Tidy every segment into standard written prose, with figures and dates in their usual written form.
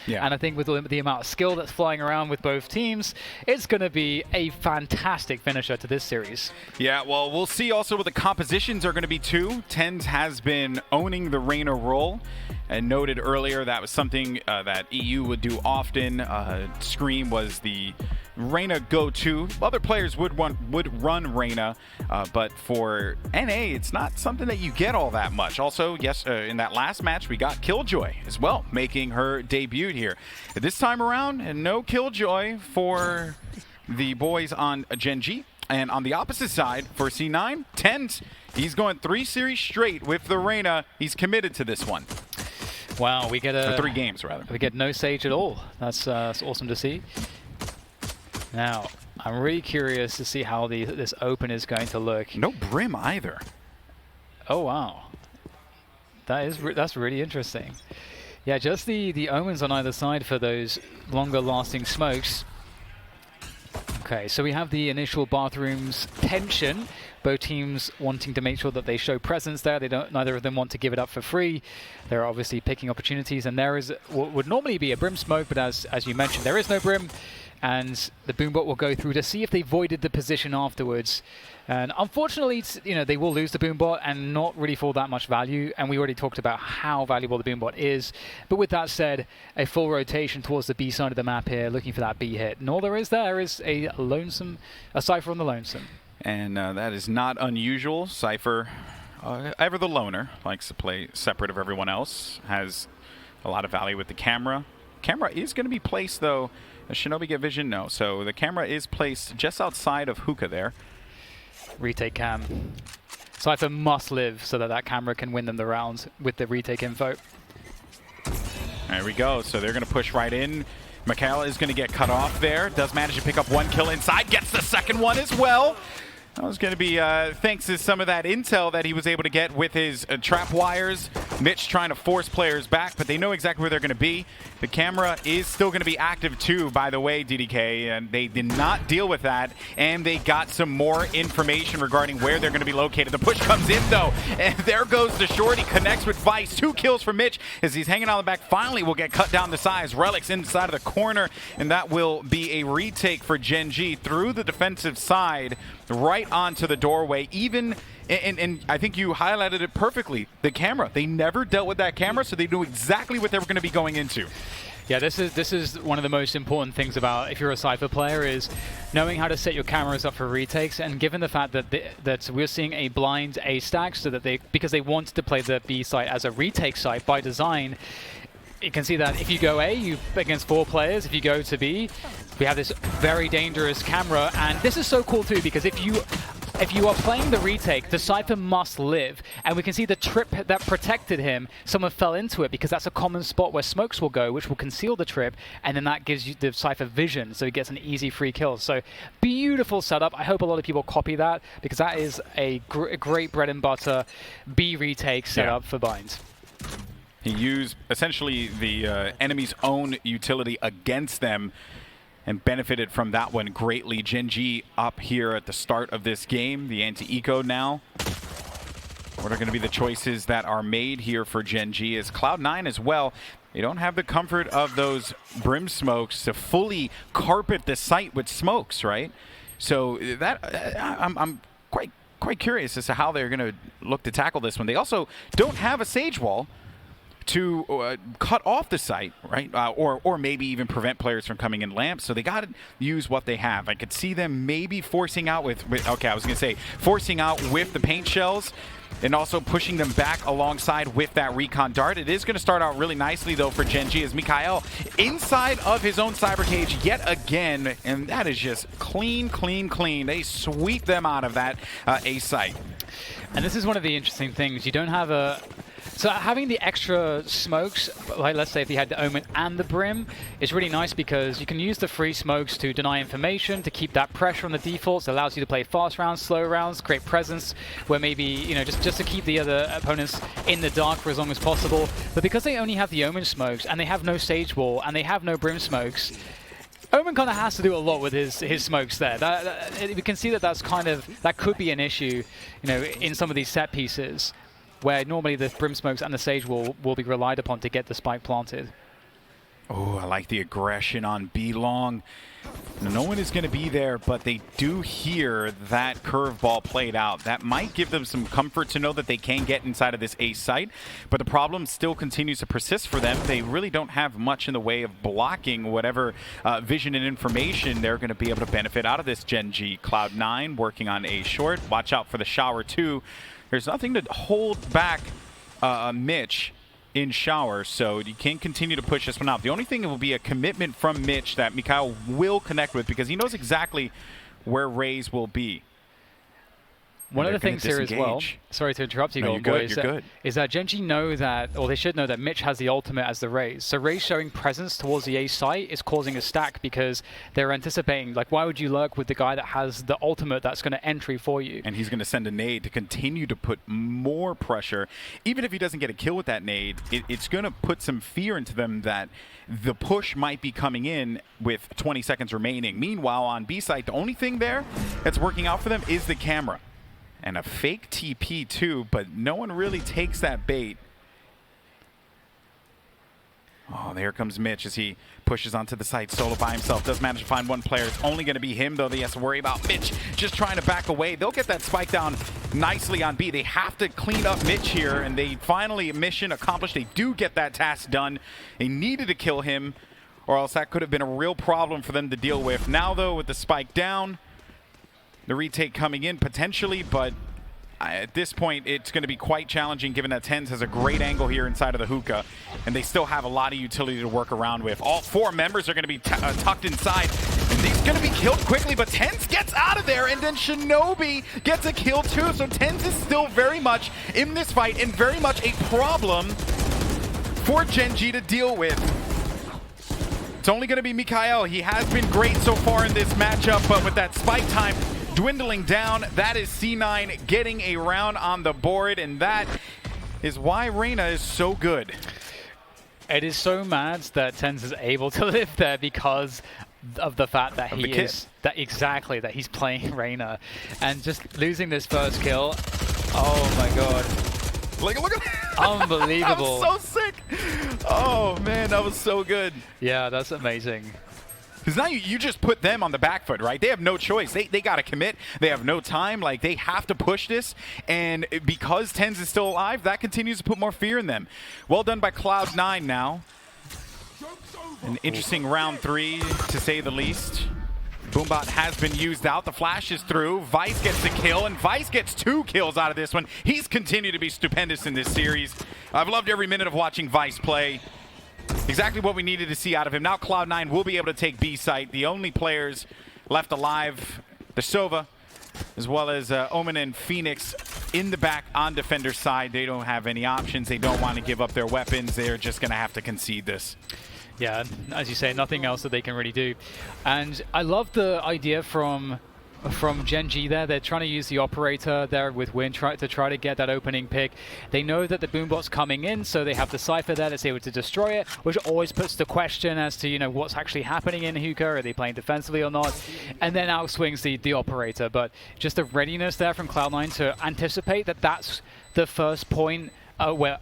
Yeah. And I think with the amount of skill that's flying around with both teams, it's going to be a fantastic finisher to this series. Yeah, well, we'll see also what the compositions are going to be too. TenZ has been owning the Reyna role, and noted earlier that was something that EU would do often. Scream was the Reyna go-to. Other players would run Reyna, but for NA, it's not something that you get all that much. Also, yes, in that last match, we got Killjoy as well, making her debut here. This time around, no Killjoy for the boys on Gen.G. And on the opposite side, for C9, TenZ, he's going 3 series straight with the Reyna. He's committed to this one. Wow, we get or 3 games, rather. We get no Sage at all. That's awesome to see. Now, I'm really curious to see how this open is going to look. No Brim either. Oh, wow. That's really interesting. Yeah, just the omens on either side for those longer-lasting smokes. Okay, so we have the initial bathrooms tension. Both teams wanting to make sure that they show presence there. Neither of them want to give it up for free. They're obviously picking opportunities, and there is what would normally be a Brim smoke, but as you mentioned, there is no Brim. And the Boombot will go through to see if they voided the position afterwards. And unfortunately, they will lose the Boombot and not really for that much value. And we already talked about how valuable the Boombot is. But with that said, a full rotation towards the B side of the map here, looking for that B hit. And all there is a Cypher on the lonesome. And that is not unusual. Cypher, ever the loner, likes to play separate of everyone else, has a lot of value with the camera. Camera is going to be placed, though. Does Shinobi get vision? No. So the camera is placed just outside of Hookah there. Retake cam. Cypher must live so that camera can win them the round with the retake info. There we go. So they're going to push right in. Michaela is going to get cut off there. Does manage to pick up 1 kill inside. Gets the second one as well. That was going to be thanks to some of that intel that he was able to get with his trap wires. Mitch trying to force players back, but they know exactly where they're going to be. The camera is still going to be active too, by the way, DDK, and they did not deal with that, and they got some more information regarding where they're going to be located. The push comes in, though, and there goes the short. He connects with Vice. 2 kills for Mitch as he's hanging on the back. Finally will get cut down to size. Relics inside of the corner, and that will be a retake for Gen.G through the defensive side, right onto the doorway. Even and I think you highlighted it perfectly. The camera, they never dealt with that camera, so they knew exactly what they were going to be going into. Yeah, this is one of the most important things about if you're a Cypher player is knowing how to set your cameras up for retakes. And given the fact that we're seeing a blind A stack, so that because they wanted to play the B site as a retake site by design. You can see that if you go A, you against 4 players. If you go to B, we have this very dangerous camera, and this is so cool too because if you are playing the retake, the Cypher must live, and we can see the trip that protected him. Someone fell into it because that's a common spot where smokes will go, which will conceal the trip, and then that gives you the Cypher vision, so he gets an easy free kill. So beautiful setup. I hope a lot of people copy that because that is a great bread and butter B retake setup for Binds. He used essentially the enemy's own utility against them and benefited from that one greatly. Gen.G up here at the start of this game. The anti-eco now. What are going to be the choices that are made here for Gen.G is Cloud9 as well. They don't have the comfort of those Brim smokes to fully carpet the site with smokes, right? So that I'm quite curious as to how they're going to look to tackle this one. They also don't have a Sage Wall to cut off the site, right? Or maybe even prevent players from coming in lamps. So they got to use what they have. I could see them maybe forcing out forcing out with the paint shells and also pushing them back alongside with that recon dart. It is going to start out really nicely, though, for Gen.G as Mikhail inside of his own cyber cage yet again, and that is just clean. They sweep them out of that A site. And this is one of the interesting things. You don't have a... So having the extra smokes, like let's say if you had the Omen and the Brim, is really nice because you can use the free smokes to deny information, to keep that pressure on the defaults. It allows you to play fast rounds, slow rounds, create presence, where maybe, just to keep the other opponents in the dark for as long as possible. But because they only have the Omen smokes, and they have no Sage Wall, and they have no Brim smokes, Omen kind of has to do a lot with his smokes there. We can see that could be an issue, in some of these set pieces, where normally the Brim smokes and the Sage Wall will be relied upon to get the spike planted. Oh, I like the aggression on B long. No one is going to be there, but they do hear that curveball played out. That might give them some comfort to know that they can get inside of this A site, but the problem still continues to persist for them. They really don't have much in the way of blocking whatever vision and information they're going to be able to benefit out of this Gen.G. Cloud9 working on A short. Watch out for the shower too. There's nothing to hold back Mitch in shower, so you can continue to push this one out. The only thing will be a commitment from Mitch that Mikhail will connect with, because he knows exactly where Rays will be. One of the things here as well, sorry to interrupt you, Golden Boy, is that Gen.G know that, or they should know that Mitch has the ultimate as the Rays. So Rays showing presence towards the A site is causing a stack because they're anticipating, like, why would you lurk with the guy that has the ultimate that's going to entry for you? And he's going to send a nade to continue to put more pressure. Even if he doesn't get a kill with that nade, it's going to put some fear into them that the push might be coming in with 20 seconds remaining. Meanwhile, on B site, the only thing there that's working out for them is the camera. And a fake TP too, but no one really takes that bait. Oh, there comes Mitch as he pushes onto the site solo by himself. Does manage to find one player. It's only going to be him, though. He has to worry about Mitch just trying to back away. They'll get that spike down nicely on B. They have to clean up Mitch here, and they finally, mission accomplished. They do get that task done. They needed to kill him, or else that could have been a real problem for them to deal with. Now, though, with the spike down, the retake coming in potentially, but at this point it's going to be quite challenging given that TenZ has a great angle here inside of the hookah, and they still have a lot of utility to work around with. All four members are going to be tucked inside, and he's going to be killed quickly, but TenZ gets out of there, and then Shinobi gets a kill too, so TenZ is still very much in this fight and very much a problem for Gen.G to deal with. It's only going to be Mikhail. He has been great so far in this matchup, but with that spike time dwindling down, that is C9 getting a round on the board, and that is why Reyna is so good. It is so mad that TenZ is able to live there because of the fact that he is exactly that he's playing Reyna, and just losing this first kill. Oh my god! Look at that! Unbelievable! That was so sick! Oh man, that was so good. Yeah, that's amazing. Because now you just put them on the back foot, right? They have no choice. They got to commit. They have no time. Like, they have to push this. And because TenZ is still alive, that continues to put more fear in them. Well done by Cloud9 now. An interesting round 3, to say the least. Boombot has been used out. The flash is through. Vice gets the kill, and Vice gets 2 kills out of this one. He's continued to be stupendous in this series. I've loved every minute of watching Vice play. Exactly what we needed to see out of him. Now Cloud9 will be able to take B site. The only players left alive, the Sova, as well as Omen and Phoenix in the back on defender side. They don't have any options. They don't want to give up their weapons. They're just going to have to concede this. Yeah, as you say, nothing else that they can really do. And I love the idea from Gen.G there. They're trying to use the operator there with Win to try to get that opening pick. They know that the Boombot's coming in, so they have the Cypher there that's able to destroy it, which always puts the question as to, you know, what's actually happening in hookah. Are they playing defensively or not? And then out swings the operator. But just the readiness there from Cloud9 to anticipate that that's the first point where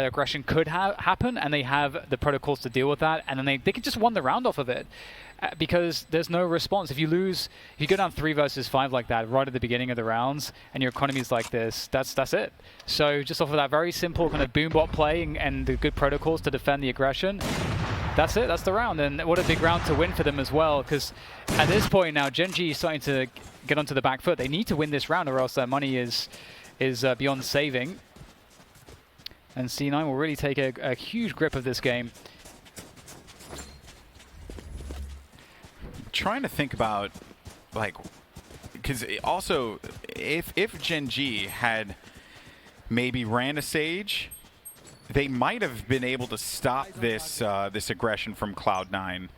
aggression could happen, and they have the protocols to deal with that, and then they can just won the round off of it. Because there's no response. If you go down 3 versus 5 like that right at the beginning of the rounds, and your economy is like this, that's it. So just off of that very simple kind of Boombot play and the good protocols to defend the aggression, that's it. That's the round, and what a big round to win for them as well. Because at this point now, Gen.G is starting to get onto the back foot. They need to win this round, or else their money is beyond saving. And C9 will really take a huge grip of this game. Trying to think about, like, because also if Gen.G had maybe ran a Sage, they might have been able to stop this this aggression from Cloud9.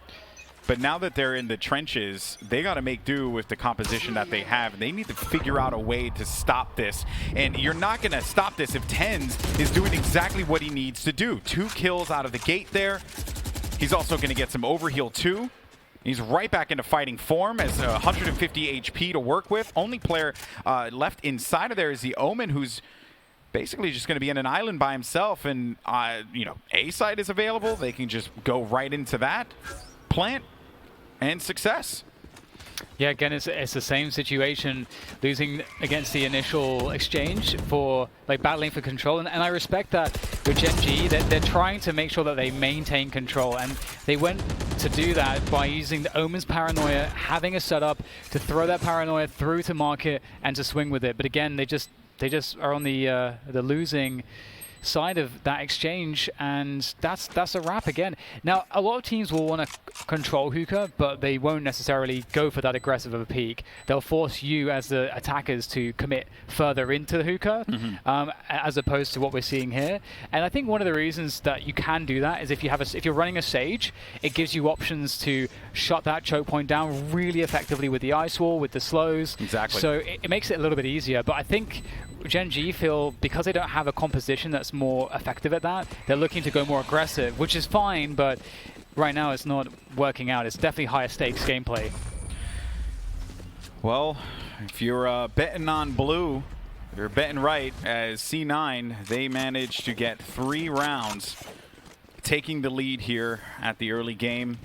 But now that they're in the trenches, they got to make do with the composition that they have. They need to figure out a way to stop this. And you're not going to stop this if TenZ is doing exactly what he needs to do. 2 kills out of the gate there. He's also going to get some overheal too. He's right back into fighting form as 150 HP to work with. Only player left inside of there is the Omen, who's basically just going to be in an island by himself, and you know, A side is available. They can just go right into that, plant, and success. Yeah, again, it's the same situation, losing against the initial exchange for like battling for control, and I respect that with Gen.G, they're trying to make sure that they maintain control, and they went to do that by using the Omen's Paranoia, having a setup to throw that Paranoia through to market and to swing with it. But again, they just are on the losing side of that exchange, and that's a wrap again. Now, a lot of teams will want to control hookah, but they won't necessarily go for that aggressive of a peak. They'll force you as the attackers to commit further into the hookah, as opposed to what we're seeing here. And I think one of the reasons that you can do that is if you're running a Sage, it gives you options to shut that choke point down really effectively with the ice wall, with the slows. Exactly. So it makes it a little bit easier. But I think Gen.G feel, because they don't have a composition that's more effective at that, they're looking to go more aggressive, which is fine, but right now it's not working out. It's definitely higher stakes gameplay. Well, if you're betting on blue, you're betting right, as C9, they managed to get 3 rounds, taking the lead here at the early game.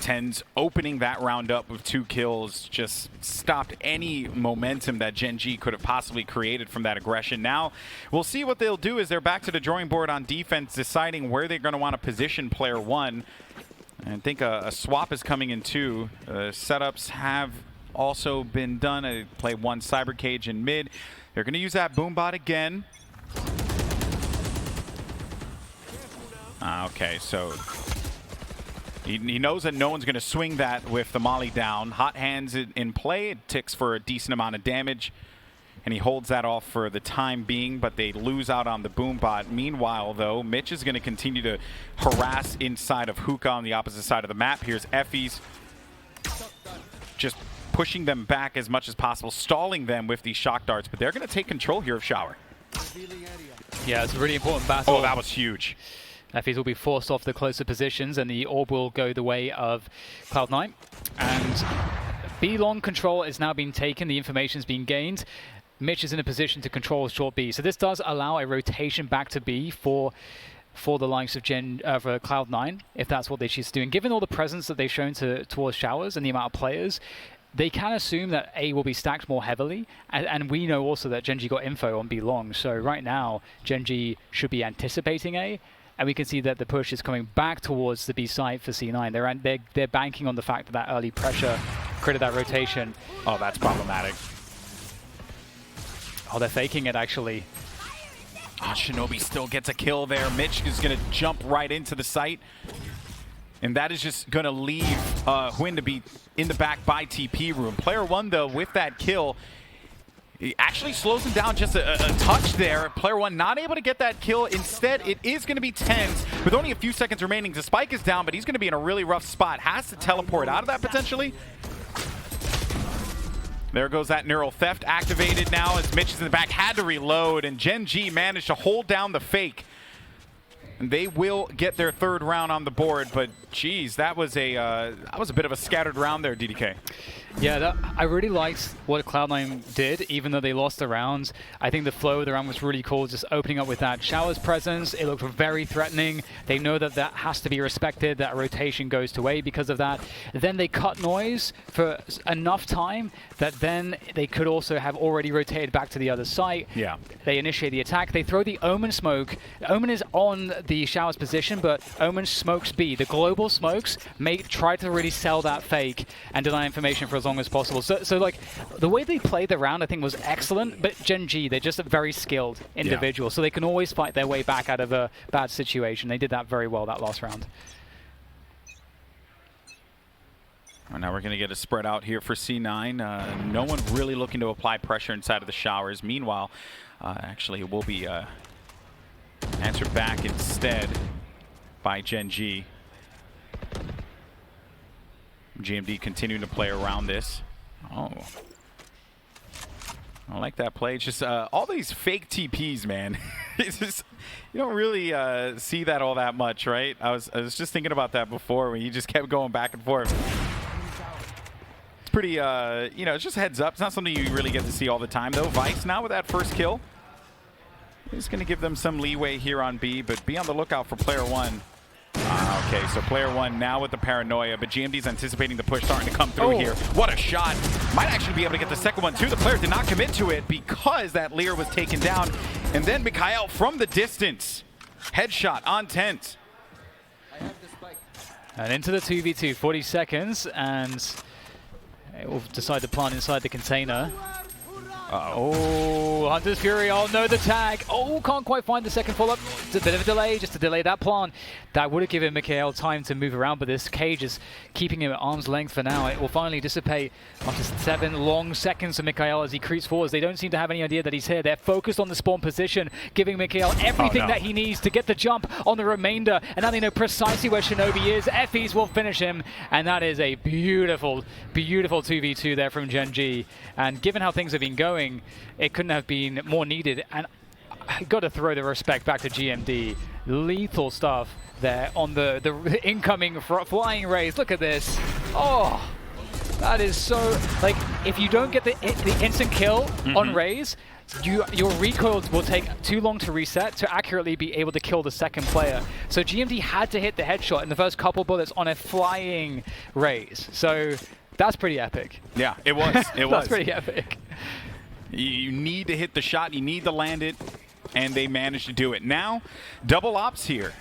Tens opening that round up with 2 kills just stopped any momentum that Gen.G could have possibly created from that aggression. Now, we'll see what they'll do as they're back to the drawing board on defense, deciding where they're going to want to position player 1. And I think a swap is coming in too. Setups have also been done. I play 1 Cyber Cage in mid. They're going to use that Boombot again. Okay, so he knows that no one's going to swing that with the molly down. Hot hands in play. It ticks for a decent amount of damage, and he holds that off for the time being, but they lose out on the Boombot. Meanwhile, though, Mitch is going to continue to harass inside of hookah on the opposite side of the map. Here's Effie's just pushing them back as much as possible, stalling them with these shock darts, but they're going to take control here of Shower. Yeah, it's a really important battle. Oh, that was huge. Effie's will be forced off the closer positions, and the orb will go the way of Cloud9. And B long control is now being taken. The information's being gained. Mitch is in a position to control short B. So this does allow a rotation back to B for the likes of for Cloud9, if that's what they choose to do. And given all the presence that they've shown towards Showers and the amount of players, they can assume that A will be stacked more heavily, and we know also that Gen.G got info on B long. So right now, Gen.G should be anticipating A. And we can see that the push is coming back towards the B side for C9. They're banking on the fact that that early pressure created that rotation. Oh, that's problematic. Oh, they're faking it, actually. Oh, Shinobi still gets a kill there. Mitch is going to jump right into the site. And that is just going to leave Huynh to be in the back by TP room. Player 1, though, with that kill, he actually slows him down just a touch there. Player 1 not able to get that kill. Instead, it is going to be Tens with only a few seconds remaining. The spike is down, but he's going to be in a really rough spot. Has to teleport out of that potentially. There goes that neural theft activated now as Mitch is in the back. Had to reload, and Gen.G managed to hold down the fake. And they will get their 3rd round on the board, but geez, that was a bit of a scattered round there, DDK. Yeah, I really liked what Cloud9 did, even though they lost the rounds. I think the flow of the round was really cool, just opening up with that Shower's presence. It looked very threatening. They know that that has to be respected, that rotation goes to A because of that. Then they cut noise for enough time that then they could also have already rotated back to the other site. Yeah. They initiate the attack. They throw the Omen smoke. Omen is on the Shower's position, but Omen smokes B. The global smokes try to really sell that fake and deny information for as long as possible. So like, the way they played the round, I think, was excellent, but Gen.G, they're just a very skilled individual, so they can always fight their way back out of a bad situation. They did that very well that last round. Well, now we're going to get a spread out here for C9. No one really looking to apply pressure inside of the Showers. Meanwhile, actually, it will be answered back instead by Gen.G. GMD continuing to play around this. Oh. I like that play. It's just all these fake TPs, man. It's just, you don't really see that all that much, right? I was just thinking about that before when you just kept going back and forth. It's pretty, you know, it's just heads up. It's not something you really get to see all the time, though. Vice now with that first kill. He's going to give them some leeway here on B, but be on the lookout for player one. Okay, so player one now with the paranoia, but GMD's anticipating the push starting to come through here. What a shot. Might actually be able to get the second one too. The player did not commit to it because that Lear was taken down. And then Mikhail from the distance. Headshot on tent. And into the 2v2, 40 seconds, and it will decide to plant inside the container. Oh, Hunter's Fury, oh no, the tag. Oh, can't quite find the second follow-up. It's a bit of a delay, just to delay that plant. That would have given Mikhail time to move around, but this cage is keeping him at arm's length for now. It will finally dissipate after 7 long seconds of Mikhail as he creeps forwards. They don't seem to have any idea that he's here. They're focused on the spawn position, giving Mikhail everything that he needs to get the jump on the remainder. And now they know precisely where Shinobi is. Effys will finish him, and that is a beautiful, beautiful 2v2 there from Gen.G. And given how things have been going, it couldn't have been more needed, and I got to throw the respect back to GMD. Lethal stuff there on the incoming flying rays. Look at this. Oh, that is so, like, if you don't get the instant kill on rays, your recoil will take too long to reset to accurately be able to kill the second player. So GMD had to hit the headshot in the first couple bullets on a flying rays. So that's pretty epic. Yeah, it was. It was. That's pretty epic. You need to hit the shot, you need to land it, and they managed to do it. Now, double ops here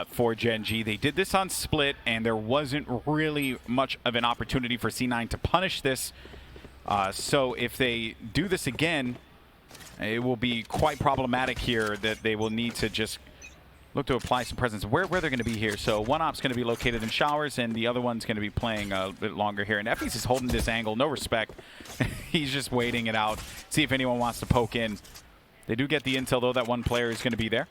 for Gen.G. They did this on split, and there wasn't really much of an opportunity for C9 to punish this. So if they do this again, it will be quite problematic here that they will need to just look to apply some presence where they're going to be here. So one op's going to be located in showers, and the other one's going to be playing a bit longer here. And Effys is holding this angle, no respect. He's just waiting it out, see if anyone wants to poke in. They do get the intel, though, that one player is going to be there.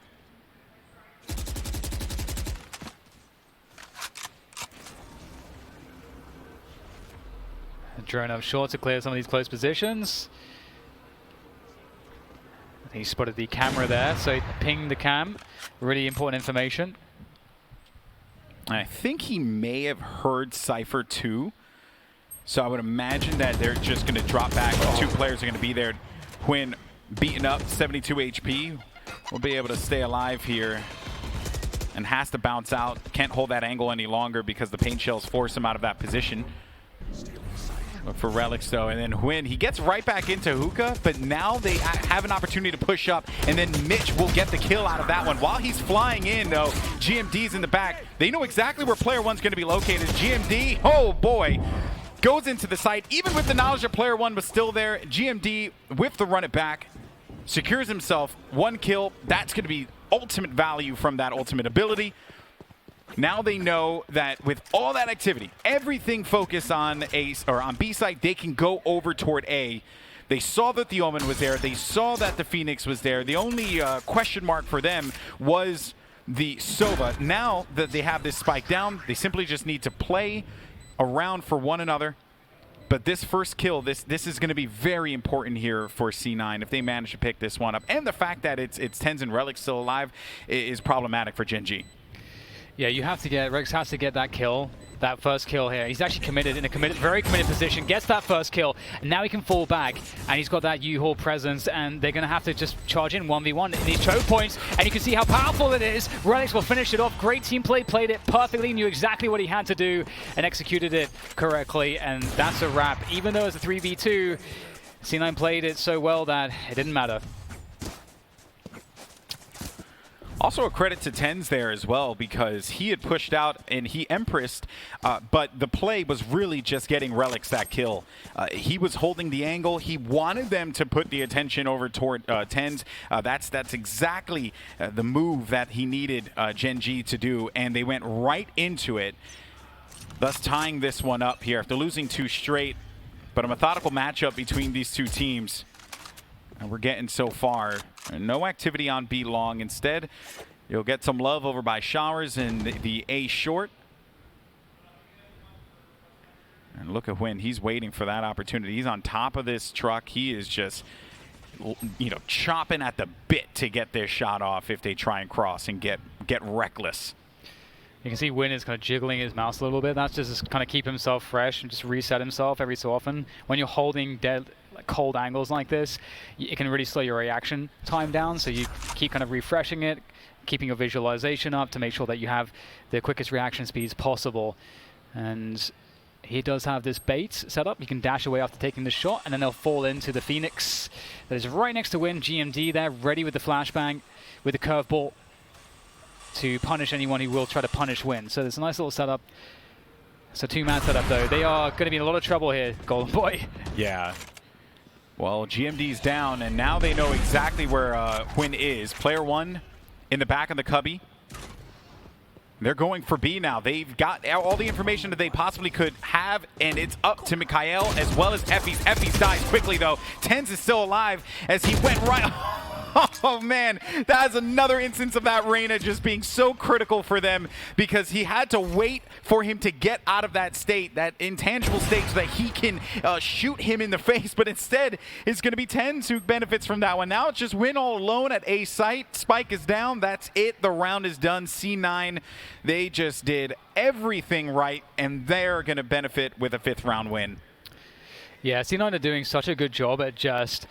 Drone up short to clear some of these close positions. He spotted the camera there, so he pinged the cam. Really important information. I think he may have heard Cypher too. So I would imagine that they're just going to drop back. Two players are going to be there. Quinn beaten up, 72 HP. Will be able to stay alive here. And has to bounce out. Can't hold that angle any longer because the paint shells force him out of that position. Look for Relics, though, and then Huynh, he gets right back into Hookah, but now they have an opportunity to push up, and then Mitch will get the kill out of that one. While he's flying in, though, GMD's in the back. They know exactly where player one's going to be located. GMD, oh boy, goes into the site. Even with the knowledge that player one was still there, GMD, with the run it back, secures himself one kill. That's going to be ultimate value from that ultimate ability. Now they know that with all that activity, everything focused on A or on B side, they can go over toward A. They saw that the Omen was there. They saw that the Phoenix was there. The only question mark for them was the Sova. Now that they have this spike down, they simply just need to play around for one another. But this first kill, this is going to be very important here for C9 if they manage to pick this one up. And the fact that it's Tens and Relics still alive is problematic for Gen.G. Yeah, you have to get, Rex has to get that kill, that first kill here. He's actually committed in a very committed position, gets that first kill, and now he can fall back, and he's got that U-Haul presence, and they're going to have to just charge in 1v1 in these choke points, and you can see how powerful it is. Relics will finish it off. Great team play, played it perfectly, knew exactly what he had to do, and executed it correctly, and that's a wrap. Even though it's a 3v2, C9 played it so well that it didn't matter. Also a credit to Tens there as well, because he had pushed out and he empressed, but the play was really just getting Relics that kill. He was holding the angle. He wanted them to put the attention over toward Tens. That's exactly the move that he needed Gen.G to do, and they went right into it, thus tying this one up here after losing 2 straight. But a methodical matchup between these two teams. And we're getting so far. No activity on B long. Instead, you'll get some love over by Showers and the A short. And look at Huynh. He's waiting for that opportunity. He's on top of this truck. He is just, you know, chopping at the bit to get their shot off if they try and cross and get reckless. You can see Huynh is kind of jiggling his mouse a little bit. That's just kind of keep himself fresh and just reset himself every so often. When you're holding dead like cold angles like this, it can really slow your reaction time down. So you keep kind of refreshing it, keeping your visualization up to make sure that you have the quickest reaction speeds possible. And he does have this bait set up. You can dash away after taking the shot, and then they'll fall into the Phoenix that is right next to Win. GMD there, ready with the flashbang, with the curveball to punish anyone who will try to punish Win. So there's a nice little setup. It's a two-man setup, though. They are going to be in a lot of trouble here, Golden Boy. Yeah. Well, GMD's down, and now they know exactly where Win is. Player 1 in the back of the cubby. They're going for B now. They've got all the information that they possibly could have, and it's up to Mikhail as well as Effie's. Effie's dies quickly, though. Tens is still alive as he went right... Oh, man, that's another instance of that Reyna just being so critical for them because he had to wait for him to get out of that state, that intangible state, so that he can shoot him in the face. But instead, it's going to be Tens who benefits from that one. Now it's just Win all alone at A site. Spike is down. That's it. The round is done. C9, they just did everything right, and they're going to benefit with a 5th round win. Yeah, C9 are doing such a good job at just,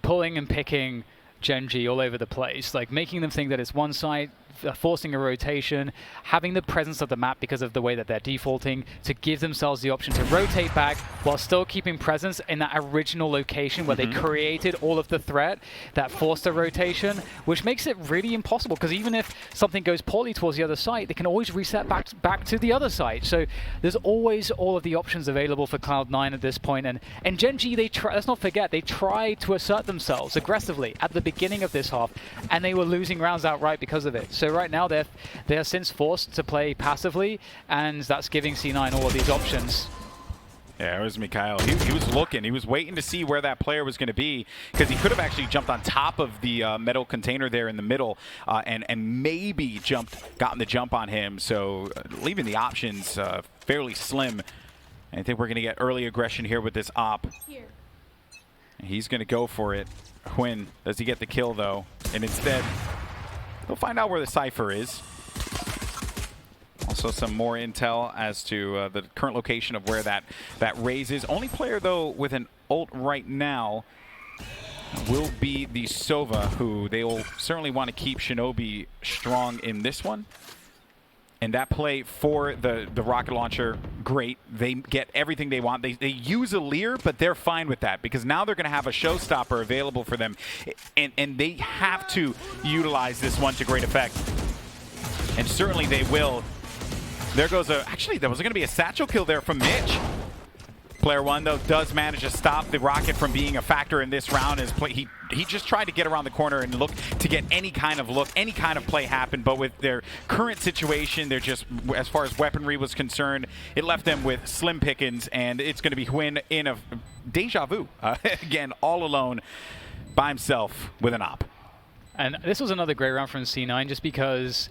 pulling and picking Gen.G all over the place, like making them think that it's one side, forcing a rotation, having the presence of the map because of the way that they're defaulting to give themselves the option to rotate back while still keeping presence in that original location where they created all of the threat that forced a rotation, which makes it really impossible because even if something goes poorly towards the other side, they can always reset back to the other side. So there's always all of the options available for Cloud9 at this point. And Gen.G, let's not forget, they tried to assert themselves aggressively at the beginning of this half, and they were losing rounds outright because of it. So right now they are since forced to play passively, and that's giving C9 all of these options. Yeah, it was Mikhail. He was looking. He was waiting to see where that player was going to be because he could have actually jumped on top of the metal container there in the middle and maybe gotten the jump on him. So leaving the options fairly slim. And I think we're going to get early aggression here with this op. Here. He's going to go for it. Quinn, does he get the kill though? And instead... we'll find out where the Cypher is. Also some more intel as to the current location of where that raise is. Only player, though, with an ult right now will be the Sova, who they will certainly want to keep Shinobi strong in this one. And that play for the rocket launcher, great. They get everything they want. They use a Lear, but they're fine with that because now they're going to have a showstopper available for them. And they have to utilize this one to great effect. And certainly they will. There goes a... actually, there was going to be a satchel kill there from Mitch. Player 1, though, does manage to stop the rocket from being a factor in this round. He just tried to get around the corner and look to get any kind of look, any kind of play happen. But with their current situation, they're just, as far as weaponry was concerned, it left them with slim pickings, and it's going to be Huynh in a deja vu. Again, all alone by himself with an op. And this was another great round from C9 just because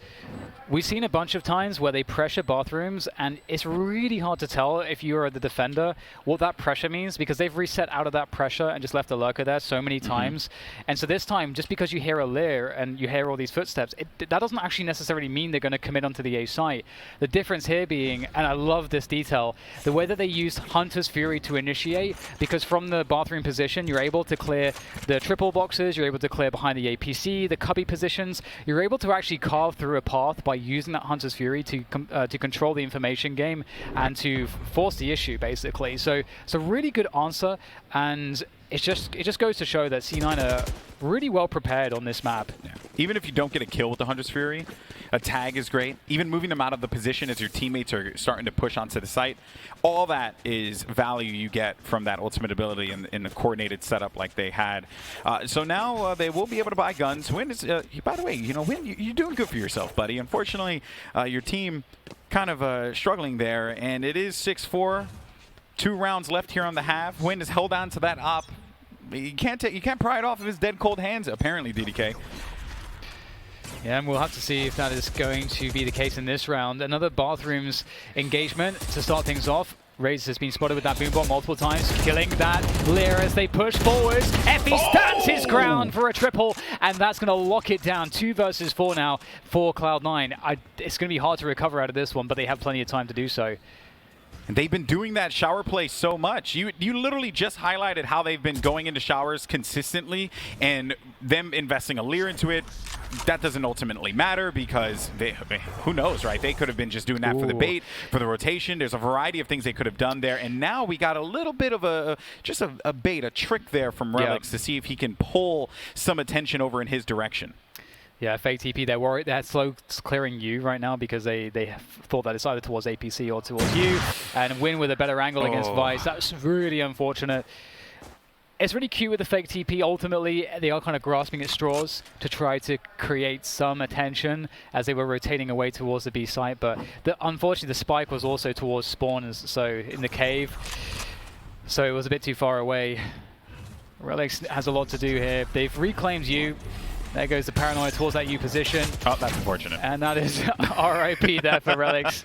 we've seen a bunch of times where they pressure bathrooms, and it's really hard to tell if you're the defender what that pressure means because they've reset out of that pressure and just left a lurker there so many times. And so this time, just because you hear a Lear and you hear all these footsteps, that doesn't actually necessarily mean they're going to commit onto the A site. The difference here being, and I love this detail, the way that they used Hunter's Fury to initiate, because from the bathroom position, you're able to clear the triple boxes, you're able to clear behind the APC, the cubby positions. You're able to actually carve through a path by using that Hunter's Fury to control the information game and to force the issue, basically. So it's a really good answer, and it just goes to show that C9 are really well prepared on this map. Yeah. Even if you don't get a kill with the Hunter's Fury, a tag is great. Even moving them out of the position as your teammates are starting to push onto the site, all that is value you get from that ultimate ability in the coordinated setup like they had. So now they will be able to buy guns. Huynh is, by the way, Huynh, you're doing good for yourself, buddy. Unfortunately, your team kind of struggling there, and it is 6-4. 2 rounds left here on the half. Huynh has held on to that op. You can't pry it off of his dead cold hands, apparently, DDK. Yeah, and we'll have to see if that is going to be the case in this round. Another bathrooms engagement to start things off. Raze has been spotted with that boombomb multiple times, killing that Lear as they push forwards. Effie stands his ground for a triple, and that's going to lock it down. 2 versus 4 now for Cloud9. It's going to be hard to recover out of this one, but they have plenty of time to do so. And they've been doing that shower play so much. You literally just highlighted how they've been going into showers consistently, and them investing a Leer into it. That doesn't ultimately matter because who knows, right? They could have been just doing that for the bait, for the rotation. There's a variety of things they could have done there, and now we got a little bit of a bait, a trick there from Relix to see if he can pull some attention over in his direction. Yeah, fake TP, they're worried. They're slow clearing you right now because they thought that it's either towards APC or towards you, and win with a better angle against Vice. That's really unfortunate. It's really cute with the fake TP. Ultimately, they are kind of grasping at straws to try to create some attention as they were rotating away towards the B site, but unfortunately the spike was also towards spawn, so in the cave, so it was a bit too far away. Relix has a lot to do here. They've reclaimed you. There goes the paranoia towards that U position. Oh, that's unfortunate. And that is RIP there for Relix.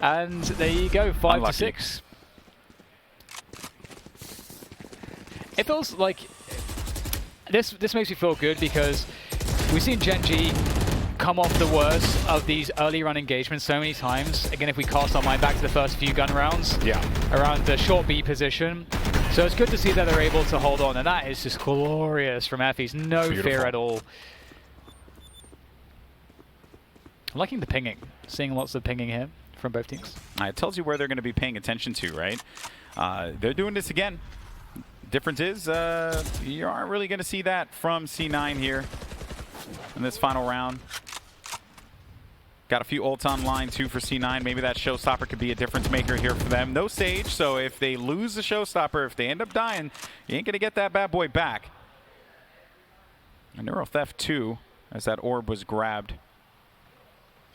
And there you go, 5-6. It feels like this makes me feel good because we've seen Gen.G come off the worst of these early run engagements so many times. Again, if we cast our mind back to the first few gun rounds around the short B position. So it's good to see that they're able to hold on, and that is just glorious from Effie's. No fear at all. I'm liking the pinging. Seeing lots of pinging here from both teams. It tells you where they're going to be paying attention to, right? They're doing this again. Difference is you aren't really going to see that from C9 here in this final round. Got a few ults online too for C9. Maybe that showstopper could be a difference maker here for them. No Sage, so if they lose the showstopper, if they end up dying, you ain't going to get that bad boy back. A Neuro Theft too, as that orb was grabbed.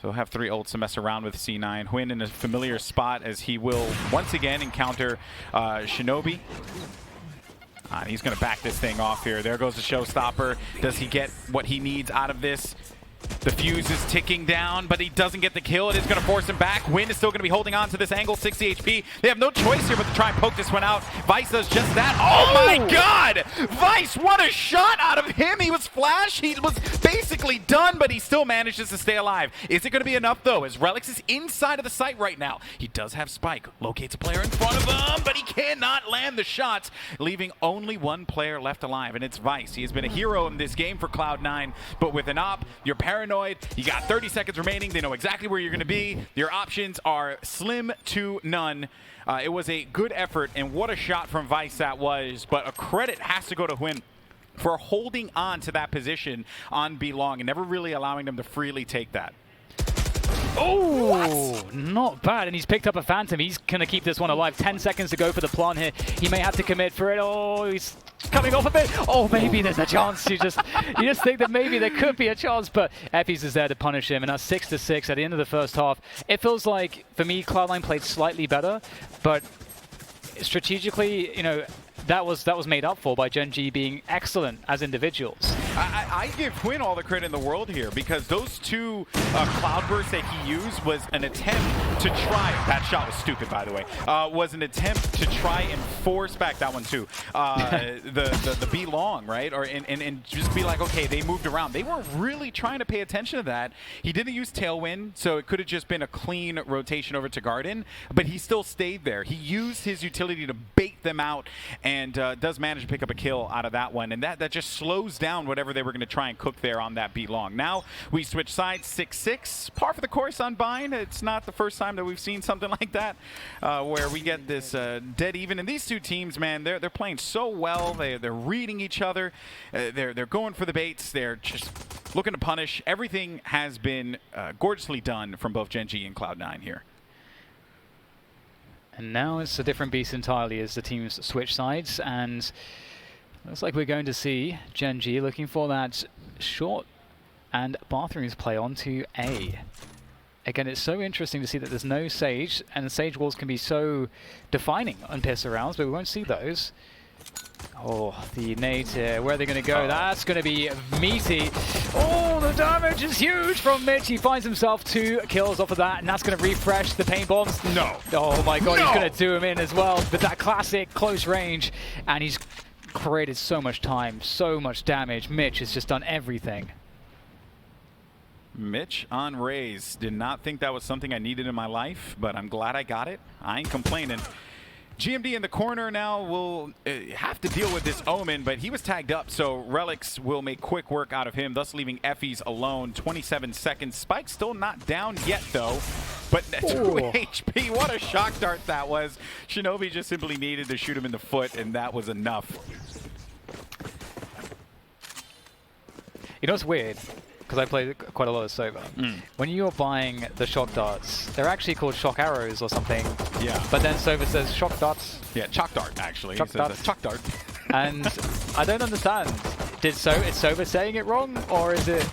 So he'll have 3 ults to mess around with C9. Hwin in a familiar spot as he will once again encounter Shinobi. He's going to back this thing off here. There goes the showstopper. Does he get what he needs out of this? The fuse is ticking down, but he doesn't get the kill. It is going to force him back. Hwin is still going to be holding on to this angle, 60 HP. They have no choice here but to try and poke this one out. Vice does just that. Oh my god! Vice, what a shot out of him! He was flash. He was basically done, but he still manages to stay alive. Is it going to be enough, though, as Relix is inside of the site right now? He does have Spike. Locates a player in front of him, but he cannot land the shots, leaving only one player left alive, and it's Vice. He has been a hero in this game for Cloud9, but with an op, you're paranoid. You got 30 seconds remaining. They know exactly where you're going to be. Your options are slim to none. It was a good effort, and what a shot from Vice that was, but a credit has to go to Hwin for holding on to that position on B long and never really allowing them to freely take that. Oh, not bad. And he's picked up a Phantom. He's going to keep this one alive. 10 seconds to go for the plant here. He may have to commit for it. Oh, he's coming off a bit. Oh, maybe there's a chance. You just think that maybe there could be a chance, but Effie's is there to punish him. And that's 6-6 at the end of the first half. It feels like, for me, Cloud9 played slightly better, but strategically, you know, that was made up for by Gen.G being excellent as individuals. I give Hwin all the credit in the world here because those 2 cloud bursts that he used was an attempt to try. That shot was stupid, by the way. Was an attempt to try and force back that one too. The B long, right? Or and just be like, okay, they moved around. They weren't really trying to pay attention to that. He didn't use Tailwind, so it could have just been a clean rotation over to Garden, but he still stayed there. He used his utility to bait them out and does manage to pick up a kill out of that one, and that just slows down whatever they were going to try and cook there on that B long. Now we switch sides, 6-6, par for the course on Bind. It's not the first time that we've seen something like that, where we get this dead even. And these 2 teams, man, they're playing so well. They're reading each other. They're going for the baits. They're just looking to punish. Everything has been gorgeously done from both Gen.G and Cloud9 here. And now it's a different beast entirely as the teams switch sides, and looks like we're going to see Gen.G looking for that short and bathrooms play onto A. Again, it's so interesting to see that there's no Sage, and the Sage walls can be so defining on piss rounds, but we won't see those. Oh, the nade here. Where are they going to go? That's going to be meaty. Oh, the damage is huge from Mitch. He finds himself 2 kills off of that, and that's going to refresh the paint bombs. No. Oh my god, he's going to do him in as well with that classic close range, and he's created so much time, so much damage. Mitch has just done everything. Mitch on Raze. Did not think that was something I needed in my life, but I'm glad I got it. I ain't complaining. GMD in the corner now will have to deal with this Omen, but he was tagged up, so Relics will make quick work out of him, thus leaving Effie's alone. 27 seconds. Spike still not down yet, though, but 2 HP. What a shock dart that was. Shinobi just simply needed to shoot him in the foot, and that was enough. You know what's weird? Because I played quite a lot of Sova. When you're buying the shock darts, they're actually called shock arrows or something. Yeah. But then Sova says shock darts. Yeah, chalk dart, actually. Chalk dart. Chalk dart. And I don't understand. Is Sova saying it wrong, or is it...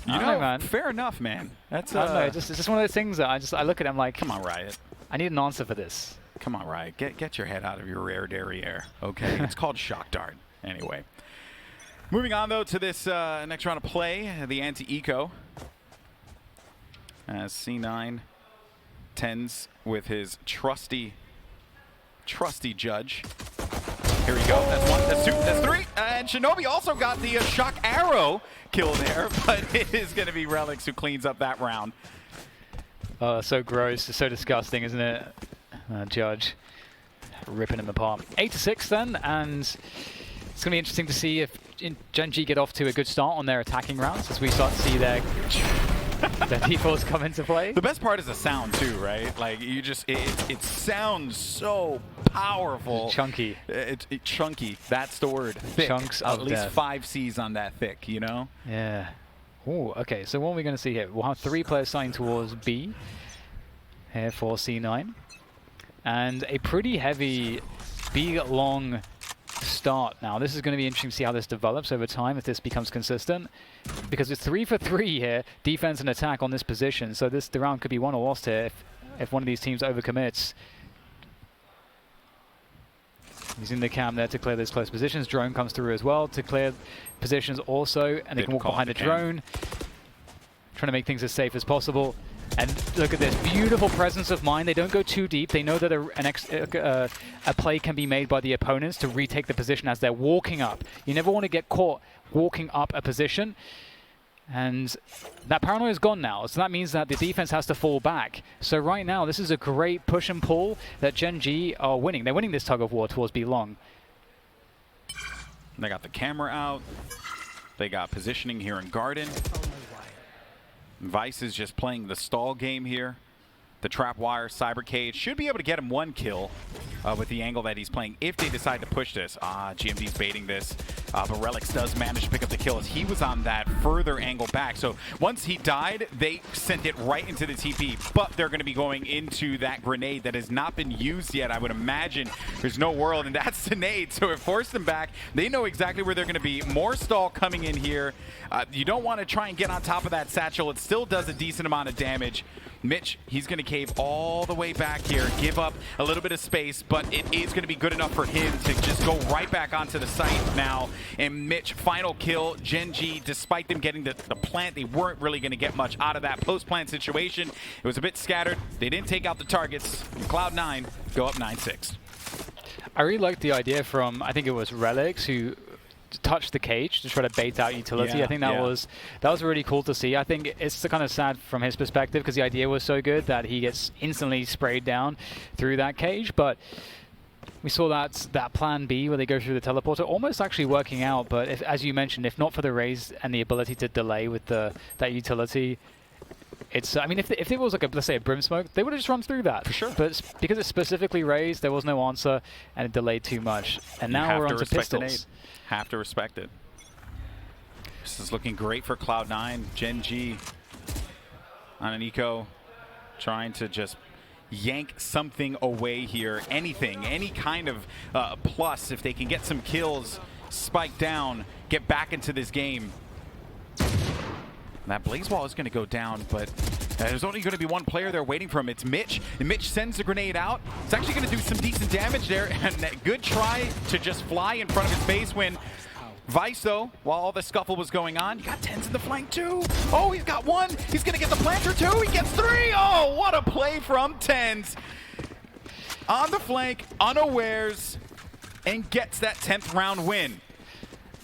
You know, man. Fair enough, man. That's I don't know, it's just one of those things that I look at it, I'm like, come on, Riot. I need an answer for this. Come on, Riot. Get your head out of your rare derriere, okay? It's called shock dart. Anyway. Moving on, though, to this next round of play, the anti-eco. As C9 tends with his trusty judge. Here we go. That's 1, that's 2, that's 3. And Shinobi also got the shock arrow kill there, but it is going to be Relics who cleans up that round. Oh, so gross. It's so disgusting, isn't it? Judge ripping him apart. 8-6 then, and it's going to be interesting to see if Gen.G get off to a good start on their attacking rounds as we start to see their defaults come into play. The best part is the sound too, right? Like you just, it sounds so powerful. Chunky. It's chunky. That's the word. Thick. Chunks At of least death. 5 C's on that thick, you know? Yeah. Ooh, okay, so what are we going to see here? We'll have 3 players signing towards B here for C9. And a pretty heavy B-long start now. This is going to be interesting to see how this develops over time, if this becomes consistent. Because it's 3 for 3 here, defense and attack on this position. So the round could be won or lost here if one of these teams overcommits. Using the cam there to clear those close positions. Drone comes through as well to clear positions also, and they can walk behind the drone. Trying to make things as safe as possible. And look at this beautiful presence of mind. They don't go too deep. They know that a play can be made by the opponents to retake the position as they're walking up. You never want to get caught walking up a position. And that paranoia is gone now. So that means that the defense has to fall back. So right now, this is a great push and pull that Gen.G are winning. They're winning this tug of war towards B long. They got the camera out. They got positioning here in Garden. Vice is just playing the stall game here. The trap wire, cyber cage should be able to get him 1 kill with the angle that he's playing if they decide to push this. GMD's baiting this, but Relics does manage to pick up the kill as he was on that further angle back. So once he died, they sent it right into the TP, but they're going to be going into that grenade that has not been used yet. I would imagine there's no world, and that's the nade, so it forced them back. They know exactly where they're going to be. More stall coming in here. You don't want to try and get on top of that satchel. It still does a decent amount of damage. Mitch, he's going to cave all the way back here, give up a little bit of space, but it is going to be good enough for him to just go right back onto the site now. And Mitch, final kill. Gen.G, despite them getting the plant, they weren't really going to get much out of that post-plant situation. It was a bit scattered. They didn't take out the targets. Cloud9 go up 9-6. I really liked the idea from, I think it was Relics, who touch the cage to try to bait out utility. Yeah, I think that was really cool to see. I think it's kind of sad from his perspective because the idea was so good that he gets instantly sprayed down through that cage. But we saw that plan B where they go through the teleporter almost actually working out. But if, as you mentioned, if not for the raise and the ability to delay with that utility, it's, I mean, if it was like let's say a brim smoke, they would have just run through that. For sure. But because it's specifically raised, there was no answer and it delayed too much. And now we're on to pistols. Have to respect it. This is looking great for Cloud9. Gen.G on an eco, trying to just yank something away here. Anything, any kind of plus, if they can get some kills, spike down, get back into this game. That blaze wall is going to go down, but there's only going to be one player there waiting for him. It's Mitch. And Mitch sends the grenade out. It's actually going to do some decent damage there. And that good try to just fly in front of his base when Vice, though, while all the scuffle was going on, you got 10s in the flank too. Oh, he's got 1. He's going to get the planter too. He gets 3. Oh, what a play from 10s. On the flank, unawares, and gets that 10th round win.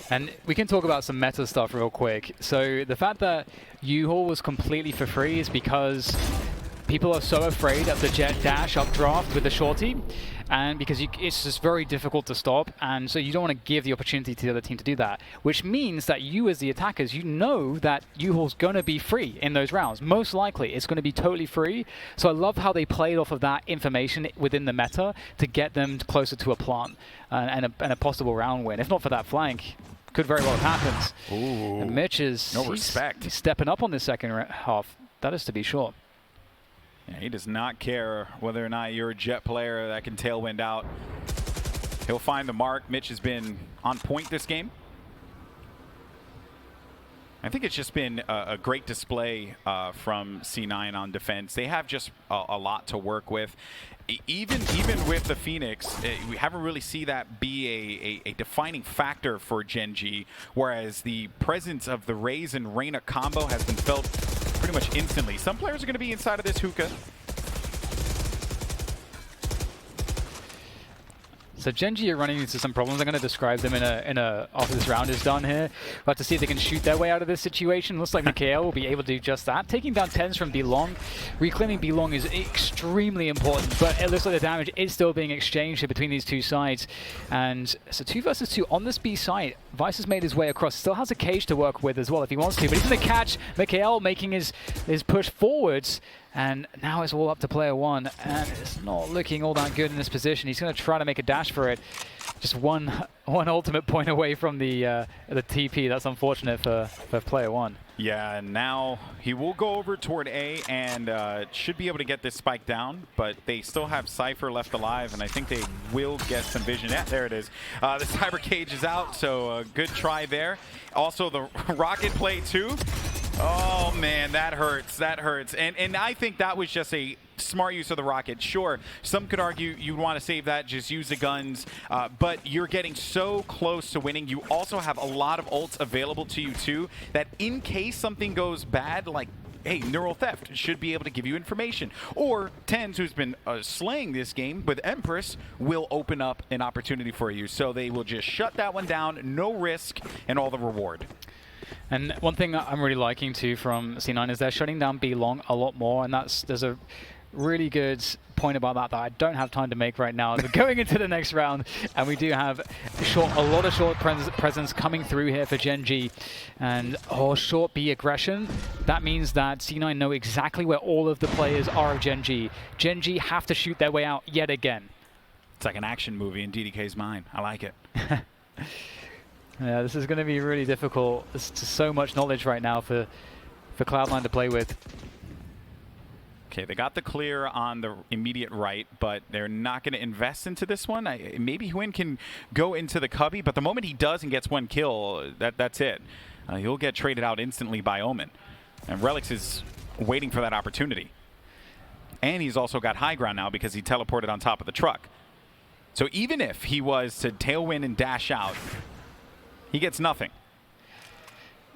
And we can talk about some meta stuff real quick. So the fact that U-Haul was completely for free is because people are so afraid of the jet dash updraft with the shorty, and because it's just very difficult to stop, and so you don't want to give the opportunity to the other team to do that, which means that you as the attackers, you know that U-Haul's going to be free in those rounds. Most likely it's going to be totally free. So I love how they played off of that information within the meta to get them closer to a plant and a possible round win. If not for that flank, could very well have happened. Ooh, And Mitch is no respect. He's stepping up on this second half. That is to be sure. Yeah, he does not care whether or not you're a jet player that can tailwind out. He'll find the mark. Mitch has been on point this game. I think it's just been a great display from C9 on defense. They have just a lot to work with. Even with the Phoenix, we haven't really seen that be a defining factor for Gen.G, whereas the presence of the Raze and Reyna combo has been felt pretty much instantly. Some players are going to be inside of this hookah. So Gen.G are running into some problems. I'm going to describe them after this round is done here. We'll have to see if they can shoot their way out of this situation. Looks like Mikhail will be able to do just that. Taking down TenZ from B-Long. Reclaiming B-Long is extremely important, but it looks like the damage is still being exchanged here between these two sides. And so 2 versus 2 on this B site. Vice has made his way across. Still has a cage to work with as well if he wants to, but he's going to catch Mikhail making his push forwards. And now it's all up to player one, and it's not looking all that good in this position. He's going to try to make a dash for it. Just one ultimate point away from the TP. That's unfortunate for player one. Yeah, and now he will go over toward A and should be able to get this spike down, but they still have Cypher left alive, and I think they will get some vision. Yeah, there it is. The cyber cage is out, so good try there. Also, the rocket play too. Oh man, that hurts. That hurts. And I think that was just a smart use of the rocket. Sure, some could argue you want to save that, just use the guns, but you're getting so close to winning. You also have a lot of ults available to you too, that in case something goes bad, like, hey, Neural Theft should be able to give you information. Or TenZ, who's been slaying this game with Empress, will open up an opportunity for you. So they will just shut that one down, no risk, and all the reward. And one thing I'm really liking too from C9 is they're shutting down B-Long a lot more, and there's a really good point about that I don't have time to make right now. We're going into the next round, and we do have a lot of short presence coming through here for Gen.G. And short B aggression, that means that C9 know exactly where all of the players are of Gen.G. Gen.G have to shoot their way out yet again. It's like an action movie in DDK's mind. I like it. Yeah, this is going to be really difficult. There's just so much knowledge right now for Cloud9 to play with. Okay, they got the clear on the immediate right, but they're not going to invest into this one. Maybe Huynh can go into the cubby, but the moment he does and gets one kill, that's it. He'll get traded out instantly by Omen. And Relix is waiting for that opportunity. And he's also got high ground now because he teleported on top of the truck. So even if he was to tailwind and dash out, he gets nothing.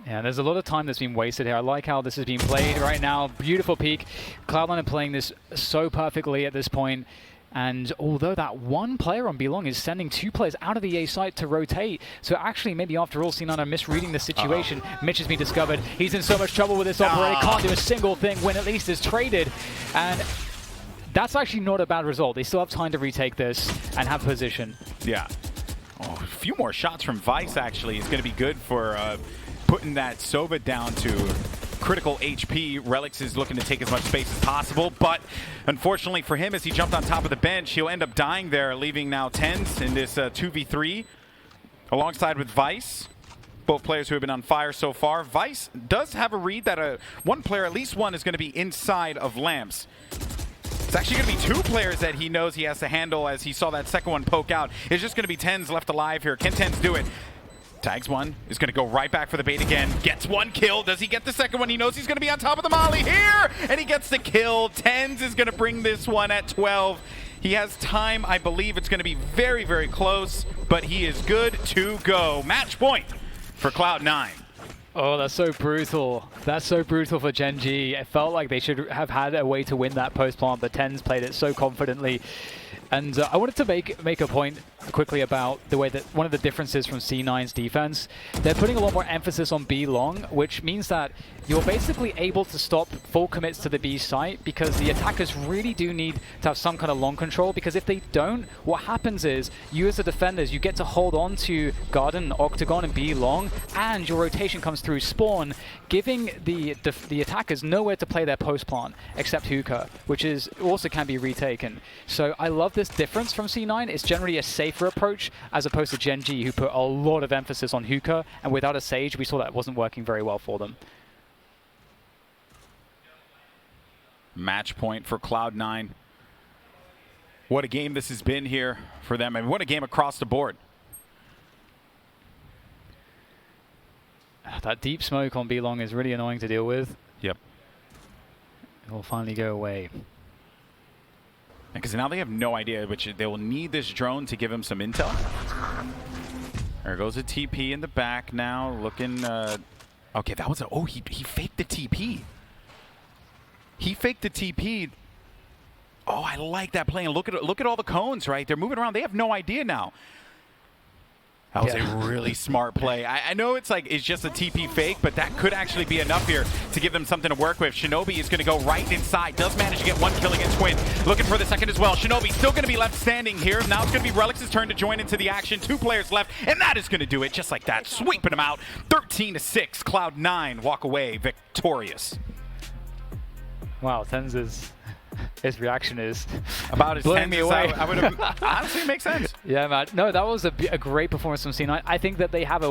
Yeah, there's a lot of time that's been wasted here. I like how this is being played right now. Beautiful peak. Cloud9 are playing this so perfectly at this point. And although that one player on B-Long is sending 2 players out of the A site to rotate, so actually maybe after all C9 are misreading the situation. Mitch has been discovered. He's in so much trouble with this operator. Can't do a single thing when at least is traded. And that's actually not a bad result. They still have time to retake this and have position. Yeah. Oh, a few more shots from Vice actually is going to be good for putting that Sova down to critical HP. Relix is looking to take as much space as possible, but unfortunately for him, as he jumped on top of the bench, he'll end up dying there, leaving now TenZ in this 2v3 alongside with Vice. Both players who have been on fire so far. Vice does have a read that one player, at least one, is going to be inside of Lamps. It's actually going to be 2 players that he knows he has to handle, as he saw that second one poke out. It's just going to be TenZ left alive here. Can TenZ do it? Tags one, is going to go right back for the bait again. Gets one kill. Does he get the second one? He knows he's going to be on top of the molly here, and he gets the kill. TenZ is going to bring this one at 12. He has time. I believe it's going to be very, very close, but he is good to go. Match point for Cloud9. Oh, that's so brutal. That's so brutal for Gen.G. It felt like they should have had a way to win that post plant, but TenZ played it so confidently. And I wanted to make a point quickly about the way that one of the differences from C9's defense, they're putting a lot more emphasis on B long, which means that you're basically able to stop full commits to the B site because the attackers really do need to have some kind of long control, because if they don't, what happens is you as the defenders, you get to hold on to Garden, Octagon, and B long, and your rotation comes through spawn, giving the attackers nowhere to play their post plant except hookah, which is also can be retaken. So I love this difference from C9. It's generally a safer approach as opposed to Gen.G, who put a lot of emphasis on hookah, and without a Sage, we saw that wasn't working very well for them. Match point for Cloud9. What a game this has been here for them, and what a game across the board. That deep smoke on B long is really annoying to deal with. Yep. It will finally go away. Because now they have no idea, which they will need this drone to give him some intel. There goes a TP in the back now, looking. Okay, that was a. Oh, he faked the TP. He faked the TP. Oh, I like that play. And look at all the cones, right? They're moving around. They have no idea now. That was a really smart play. I know it's just a TP fake, but that could actually be enough here to give them something to work with. Shinobi is going to go right inside. Does manage to get one kill against Twin. Looking for the second as well. Shinobi still going to be left standing here. Now it's going to be Relix's turn to join into the action. 2 players left, and that is going to do it just like that. Sweeping him out. 13-6. Cloud9 walk away victorious. Wow, Tenz's his reaction is about as blowing me away. I would have honestly, it makes sense. Yeah, man. No, that was a great performance from C9. I think that they have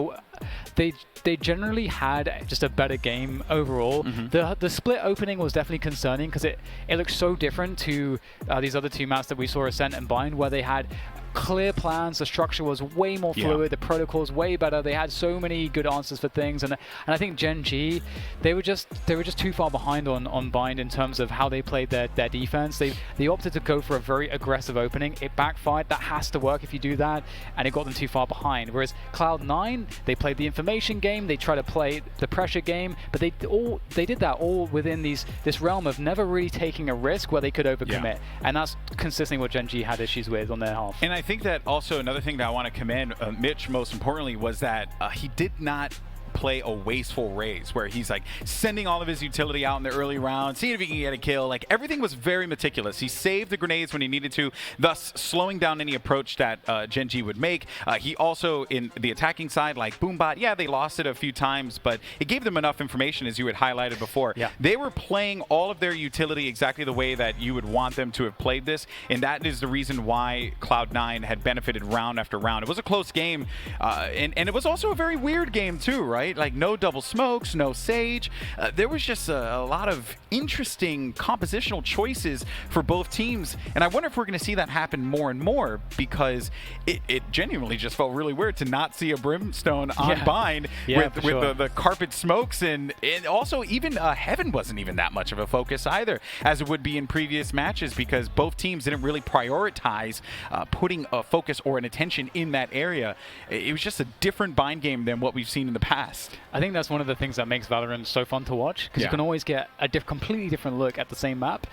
they generally had just a better game overall. The split opening was definitely concerning because it looked so different to these other 2 maps that we saw, Ascent and Bind, where they had clear plans. The structure was way more fluid. The protocols way better. They had so many good answers for things, and I think Gen.G, they were just too far behind on Bind in terms of how they played their defense. They opted to go for a very aggressive opening. It backfired. That has to work if you do that, and it got them too far behind. Whereas Cloud9, they played the information game. They tried to play the pressure game, but they did that all within this realm of never really taking a risk where they could overcommit, and that's consistently what Gen.G had issues with on their half. And I think that also another thing that I want to commend Mitch most importantly was that he did not play a wasteful raise where he's like sending all of his utility out in the early round, seeing if he can get a kill. Like, everything was very meticulous. He saved the grenades when he needed to, thus slowing down any approach that Gen.G would make. He also, in the attacking side, like Boombot, yeah, they lost it a few times, but it gave them enough information, as you had highlighted before. Yeah. They were playing all of their utility exactly the way that you would want them to have played this, and that is the reason why Cloud9 had benefited round after round. It was a close game, and it was also a very weird game too, right? Like, no double smokes, no Sage. There was just a lot of interesting compositional choices for both teams, and I wonder if we're going to see that happen more and more, because it genuinely just felt really weird to not see a Brimstone on Bind with the carpet smokes, and also even Heaven wasn't even that much of a focus either, as it would be in previous matches, because both teams didn't really prioritize putting a focus or an attention in that area. It was just a different Bind game than what we've seen in the past. I think that's one of the things that makes VALORANT so fun to watch, because you can always get a completely different look at the same map.